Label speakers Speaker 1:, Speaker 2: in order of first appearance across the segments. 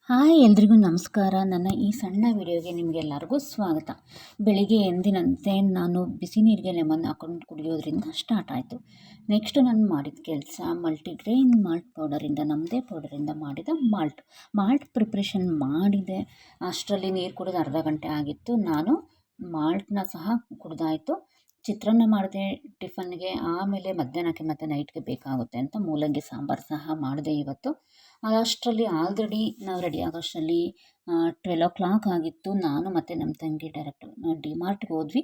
Speaker 1: Hi ಎಲ್ರಿಗೂ ನಮಸ್ಕಾರ. ನನ್ನ ಈ ಸಣ್ಣ ವಿಡಿಯೋಗೆ ನಿಮಗೆಲ್ಲರಿಗೂ ಸ್ವಾಗತ. ಬೆಳಿಗ್ಗೆ ಎಂದಿನಂತೆ ನಾನು ಬಿಸಿ ನೀರಿಗೆ ಲೆಮನ್ ಹಾಕೊಂಡು ಕುಡಿಯೋದ್ರಿಂದ ಸ್ಟಾರ್ಟ್ ಆಯಿತು. ನೆಕ್ಸ್ಟ್ ನಾನು ಮಾಡಿದ ಕೆಲಸ ಮಲ್ಟಿಗ್ರೇನ್ ಮಾಲ್ಟ್ ಪೌಡರಿಂದ, ನಮ್ಮದೇ ಪೌಡರಿಂದ ಮಾಡಿದ ಮಾಲ್ಟ್ ಪ್ರಿಪ್ರೇಷನ್ ಮಾಡಿದೆ. ಅಷ್ಟರಲ್ಲಿ ನೀರು ಕುಡಿದು ಅರ್ಧ ಗಂಟೆ ಆಗಿತ್ತು. ನಾನು ಮಾಲ್ಟ್ನ ಸಹ ಕುಡಿದಾಯಿತು. ಚಿತ್ರಾನ್ನ ಮಾಡಿದೆ ಟಿಫನ್ಗೆ, ಆಮೇಲೆ ಮಧ್ಯಾಹ್ನಕ್ಕೆ ಮತ್ತು ನೈಟ್ಗೆ ಬೇಕಾಗುತ್ತೆ ಅಂತ ಮೂಲಂಗಿ ಸಾಂಬಾರು ಸಹ ಮಾಡಿದೆ ಇವತ್ತು. ಅಷ್ಟರಲ್ಲಿ ಆಲ್ರೆಡಿ ನಾವು ರೆಡಿ ಆಗೋಷ್ಟರಲ್ಲಿ 12 ಆಗಿತ್ತು. ನಾನು ಮತ್ತು ನಮ್ಮ ತಂಗಿ ಡೈರೆಕ್ಟ್ ಡಿಮಾರ್ಟ್ಗೆ ಹೋದ್ವಿ.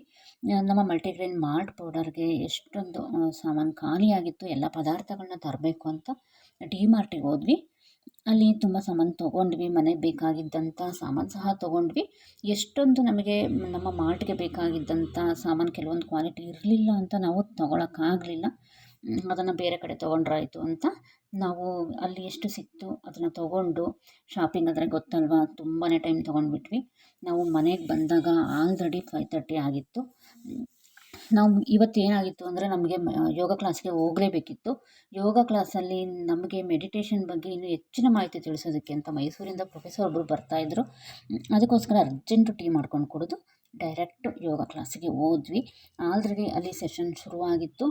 Speaker 1: ನಮ್ಮ ಮಲ್ಟಿಗ್ರೇನ್ ಮಾಲ್ಟ್ ಪೌಡರ್ಗೆ ಎಷ್ಟೊಂದು ಸಾಮಾನು ಖಾಲಿಯಾಗಿತ್ತು. ಎಲ್ಲ ಪದಾರ್ಥಗಳನ್ನ ತರಬೇಕು ಅಂತ ಡಿಮಾರ್ಟಿಗೆ ಹೋದ್ವಿ. ಅಲ್ಲಿ ತುಂಬ ಸಾಮಾನು ತೊಗೊಂಡ್ವಿ. ಮನೆಗೆ ಬೇಕಾಗಿದ್ದಂಥ ಸಾಮಾನು ಸಹ ತೊಗೊಂಡ್ವಿ. ಎಷ್ಟೊಂದು ನಮಗೆ ನಮ್ಮ ಮಾಲ್ಟ್ಗೆ ಬೇಕಾಗಿದ್ದಂಥ ಸಾಮಾನು ಕೆಲವೊಂದು ಕ್ವಾಲಿಟಿ ಇರಲಿಲ್ಲ ಅಂತ ನಾವು ತೊಗೊಳಕ್ಕಾಗಲಿಲ್ಲ. ಅದನ್ನು ಬೇರೆ ಕಡೆ ತೊಗೊಂಡ್ರಾಯ್ತು ಅಂತ ನಾವು ಅಲ್ಲಿ ಎಷ್ಟು ಸಿಕ್ತು ಅದನ್ನು ತೊಗೊಂಡು ಶಾಪಿಂಗ್ ಅಂದರೆ ಗೊತ್ತಲ್ವ, ತುಂಬಾ ಟೈಮ್ ತೊಗೊಂಡ್ಬಿಟ್ವಿ. ನಾವು ಮನೆಗೆ ಬಂದಾಗ ಆಲ್ರೆಡಿ 5:30 ಆಗಿತ್ತು. ನಾವು ಇವತ್ತೇನಾಗಿತ್ತು ಅಂದರೆ ನಮಗೆ ಯೋಗ ಕ್ಲಾಸ್ಗೆ ಹೋಗಲೇಬೇಕಿತ್ತು. ಯೋಗ ಕ್ಲಾಸಲ್ಲಿ ನಮಗೆ ಮೆಡಿಟೇಷನ್ ಬಗ್ಗೆ ಇನ್ನೂ ಹೆಚ್ಚಿನ ಮಾಹಿತಿ ತಿಳಿಸೋದಕ್ಕೆ ಅಂತ ಮೈಸೂರಿಂದ ಪ್ರೊಫೆಸರ್ ಒಬ್ಬರು ಬರ್ತಾಯಿದ್ರು. ಅದಕ್ಕೋಸ್ಕರ ಅರ್ಜೆಂಟು ಟೀ ಮಾಡ್ಕೊಂಡು ಕುಡಿದು ಡೈರೆಕ್ಟ್ ಯೋಗ ಕ್ಲಾಸಿಗೆ ಹೋದ್ವಿ. ಆಲ್ರೆಡಿ ಅಲ್ಲಿ ಸೆಷನ್ ಶುರುವಾಗಿತ್ತು.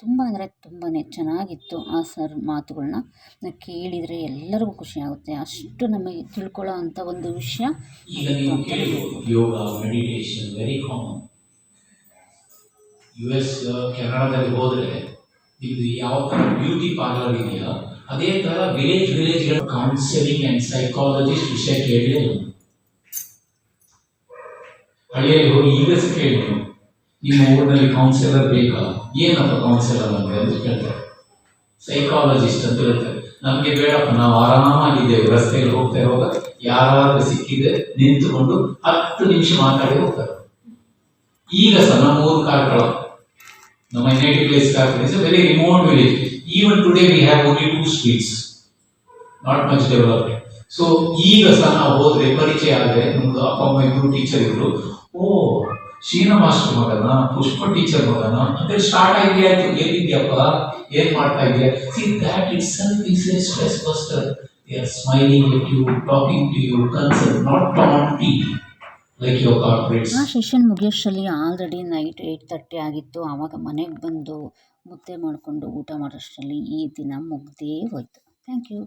Speaker 1: ತುಂಬ ಅಂದರೆ ತುಂಬಾ ಚೆನ್ನಾಗಿತ್ತು. ಆ ಸರ್ ಮಾತುಗಳನ್ನ ಕೇಳಿದರೆ ಎಲ್ಲರಿಗೂ ಖುಷಿಯಾಗುತ್ತೆ. ಅಷ್ಟು ನಮಗೆ ತಿಳ್ಕೊಳ್ಳೋ ಅಂಥ ಒಂದು ವಿಷಯ
Speaker 2: ಯೋಗ ಮೆಡಿಟೇಷನ್ ವೆರಿ ಕಾಮನ್. US ಕೆನಡಾದಲ್ಲಿ ಹೋದರೆ ಇದು ಯಾವ ಥರ ಬ್ಯೂಟಿ ಪಾರ್ಲರ್ ಇದೆಯಾ ಅದೇ ಥರ ವಿಲೇಜ್ ಕೌನ್ಸಿಲಿಂಗ್ ಆ್ಯಂಡ್ ಸೈಕಾಲಜಿಸ್ಟ್ ವಿಷಯ ಕೇಳಿ ಹಳ್ಳಿಯಲ್ಲಿ ಹೋಗಿ ಈಗ ಕೇಳಿ ನಿಮ್ಮ ಊರಿನಲ್ಲಿ ಕೌನ್ಸಿಲರ್ ಬೇಕಾ, ಏನಪ್ಪ ಕೌನ್ಸಿಲರ್ ಅಂತ ಕೇಳ್ತಾರೆ. ಸೈಕಾಲಜಿಸ್ಟ್ ಅಂತ ಹೇಳ್ತಾರೆ. ನಮಗೆ ಬೇಡಪ್ಪ, ನಾವು ಆರಾಮಾಗಿದ್ದೇವೆ, ರಸ್ತೆಯಲ್ಲಿ ಹೋಗ್ತಾ ಇರುವಾಗ ಯಾರಾದ್ರೂ ಸಿಕ್ಕಿದ್ರೆ ನಿಂತುಕೊಂಡು 10 ನಿಮಿಷ ಮಾತಾಡಿ ಹೋಗ್ತಾರೆ. ಈಗ ಸಹ ನಮ್ಮ ಊರು ಕಾರ್ಕಳ, ನಮ್ಮ native place Karkala is a very remote village. Even today we have only 2 streets, not much developed. So ಈಗ ಸಹ ನಾವು ಹೋದ್ರೆ ಪರಿಚಯ ಆದರೆ ನಮ್ದು ಅಪ್ಪ ಅಮ್ಮ ಇಬ್ಬರು ಟೀಚರ್ ಇದ್ರು, ಓ ಶೀನಾ ಮಾಸ್ಟರ್ ಮಗನ, ಪುಷ್ಪ ಟೀಚರ್ ಮಗನ ಅಂತ ಸ್ಟಾರ್ಟ್ ಆಗಿ ಆಯ್ತು. ಏನಿದ್ಯಪ್ಪ, ಏನ್ ಮಾಡ್ತಾ ಇದೆಯಾ? See that itself is a stress buster. They are smiling at you, talking to you, concerned, not taunting.
Speaker 1: ಆ ಸೆಷನ್ ಮುಗಿಯೋಷ್ಟರಲ್ಲಿ ಆಲ್ರೆಡಿ ನೈಟ್ 8:30 ಆಗಿತ್ತು. ಆವಾಗ ಮನೆಗೆ ಬಂದು ಮುದ್ದೆ ಮಾಡಿಕೊಂಡು ಊಟ ಮಾಡೋಷ್ಟರಲ್ಲಿ ಈ ದಿನ ಮುಗ್ದೇ ಹೋಯ್ತು. Thank you.